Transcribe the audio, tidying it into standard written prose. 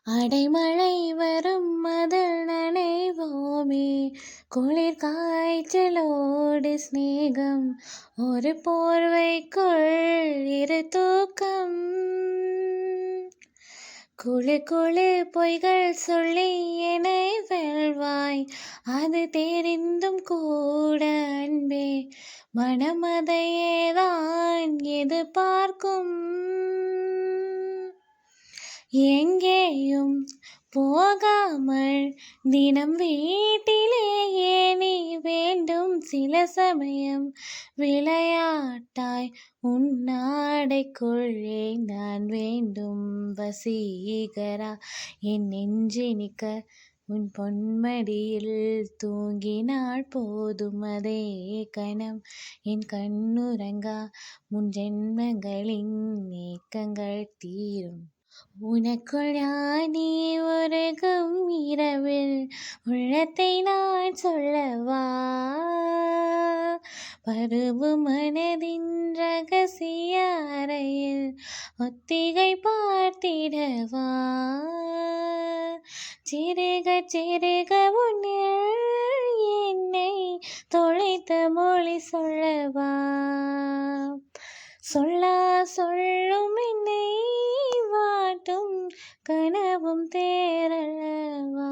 அடைமழை வரும் அதில் நனைவோமே, குளிர் காய்ச்சலோடு சிநேகம், ஒரு போர்வைக்குள் இரு தூக்கம். குழு குழு பொய்கள் சொல்லி என்னை வெல்வாய், அது தெரிந்தும் கூட அன்பே, மனமதையேதான் எதிர்பார்க்கும். எங்கேயும் போகாமல் தினம் வீட்டிலேயே நீ வேண்டும். சில சமயம் விளையாட்டாய் உன்னாடைக்குள்ளே நான் வேண்டும். வசீகரா, என் நெஞ்சினிக்க உன் பொன்மடியில் தூங்கினாள் போதும். அதே கணம் என் கண்ணுறங்கா, முன் ஜென்மங்களின் ஏக்கங்கள் தீரும். உனக்குள் ஞானி உருகும் இரவில் உள்ளத்தை நான் சொல்லவா, பருவும் மனதின் ரகசிய அறையில் ஒத்திகை பார்த்திடவா. சிறுக சிறுக உன்னில் என்னை தொலைத்த மொழி சொல்லவா, சொல்லா சொல்லும் என்னை வாட்டும் கனவும் தேரல்லவா.